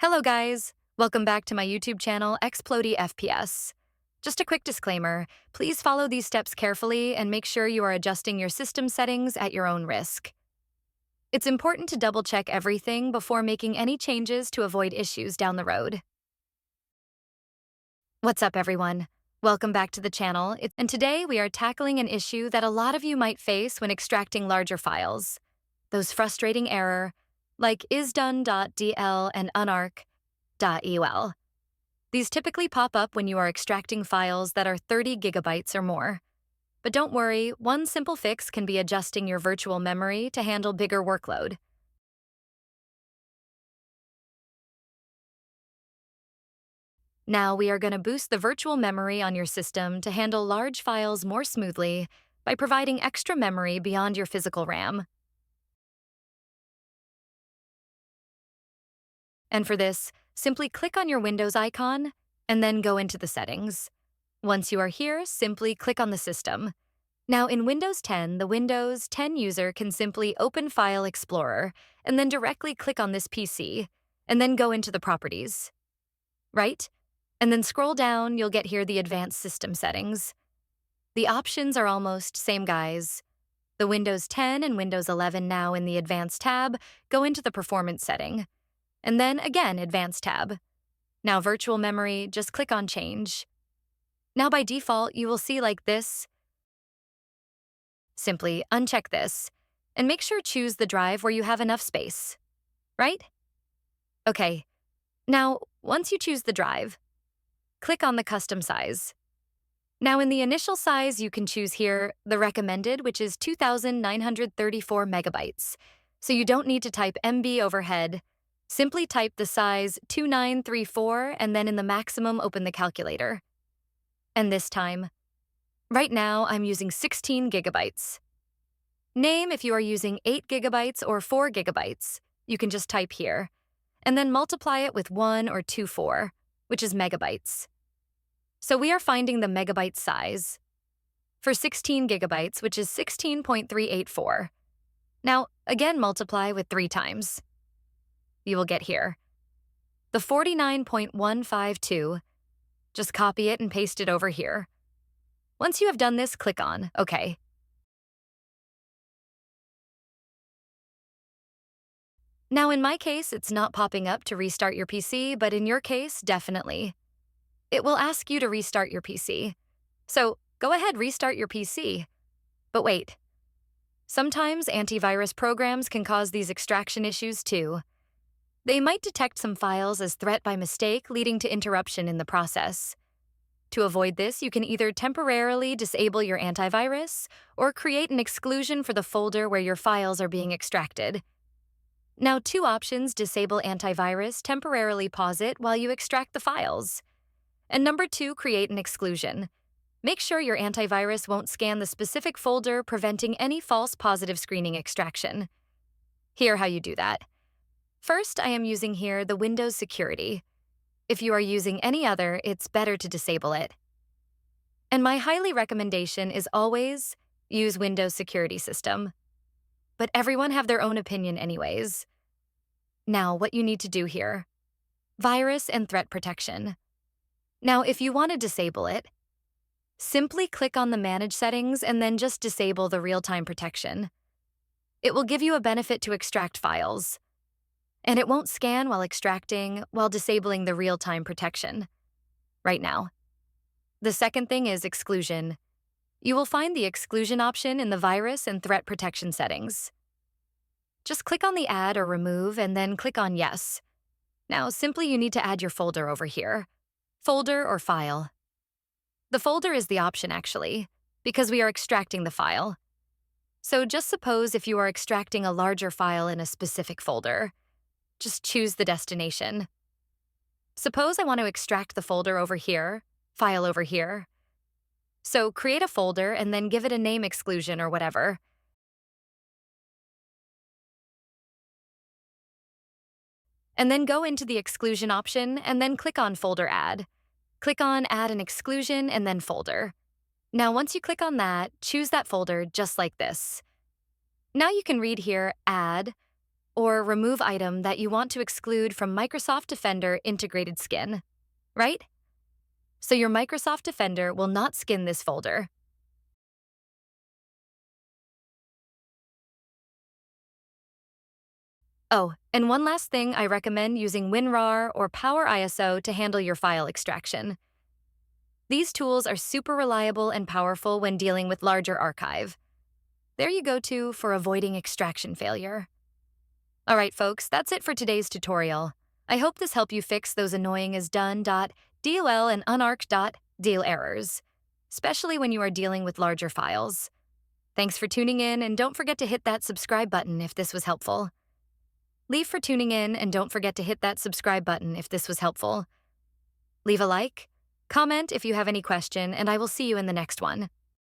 Hello guys! Welcome back to my YouTube channel, Explody FPS. Just a quick disclaimer, please follow these steps carefully and make sure you are adjusting your system settings at your own risk. It's important to double-check everything before making any changes to avoid issues down the road. What's up everyone? Welcome back to the channel, and today we are tackling an issue that a lot of you might face when extracting larger files. Those frustrating errors, like isdone.dll and unarc.dll. These typically pop up when you are extracting files that are 30 gigabytes or more. But don't worry, one simple fix can be adjusting your virtual memory to handle bigger workload. Now we are going to boost the virtual memory on your system to handle large files more smoothly by providing extra memory beyond your physical RAM. And for this, simply click on your Windows icon and then go into the settings. Once you are here, simply click on the system. Now in Windows 10, the Windows 10 user can simply open File Explorer and then directly click on this PC and then go into the properties. Right? And then scroll down, you'll get here the advanced system settings. The options are almost same guys. The Windows 10 and Windows 11 now in the advanced tab go into the performance setting. And then again, Advanced tab. Now virtual memory, just click on Change. Now by default, you will see like this. Simply uncheck this, and make sure choose the drive where you have enough space. Right? Okay. Now, once you choose the drive, click on the custom size. Now in the initial size, you can choose here the recommended, which is 2,934 megabytes. So you don't need to type MB overhead. Simply type the size 2934 and then in the maximum open the calculator. And this time, right now I'm using 16 gigabytes. Name if you are using 8 gigabytes or 4 gigabytes. You can just type here. And then multiply it with 1 or 24, which is megabytes. So we are finding the megabyte size for 16 gigabytes, which is 16.384. Now, again multiply with 3 times. You will get here the 49.152. Just copy it and paste it over here. Once you have done this, click on OK. Now in my case, it's not popping up to restart your PC, but in your case, definitely. It will ask you to restart your PC. So go ahead, restart your PC. But wait. Sometimes antivirus programs can cause these extraction issues too. They might detect some files as threat by mistake, leading to interruption in the process. To avoid this, you can either temporarily disable your antivirus or create an exclusion for the folder where your files are being extracted. Now, 2 options: disable antivirus, temporarily pause it while you extract the files. And number 2, create an exclusion. Make sure your antivirus won't scan the specific folder, preventing any false positive screening extraction. Here how you do that. First, I am using here the Windows Security. If you are using any other, it's better to disable it. And my highly recommendation is always use Windows Security System. But everyone have their own opinion anyways. Now, what you need to do here. Virus and threat protection. Now, if you want to disable it, simply click on the Manage settings and then just disable the real-time protection. It will give you a benefit to extract files. And it won't scan while extracting, while disabling the real-time protection. Right now. The second thing is exclusion. You will find the exclusion option in the virus and threat protection settings. Just click on the Add or Remove and then click on Yes. Now, simply you need to add your folder over here. Folder or file. The folder is the option actually, because we are extracting the file. So just suppose if you are extracting a larger file in a specific folder. Just choose the destination. Suppose I want to extract the folder over here, file over here. So create a folder and then give it a name exclusion or whatever. And then go into the exclusion option and then click on Folder Add. Click on Add an exclusion and then Folder. Now once you click on that, choose that folder just like this. Now you can read here Add or remove item that you want to exclude from Microsoft Defender integrated skin, right? So your Microsoft Defender will not skin this folder. Oh, and one last thing, I recommend using WinRAR or Power ISO to handle your file extraction. These tools are super reliable and powerful when dealing with larger archive. There you go to for avoiding extraction failure. All right, folks, that's it for today's tutorial. I hope this helped you fix those annoying isdone.dll and unarc.dll errors, especially when you are dealing with larger files. Thanks for tuning in, and don't forget to hit that subscribe button if this was helpful. Leave for tuning in, and don't forget to hit that subscribe button if this was helpful. Leave a like, comment if you have any question, and I will see you in the next one.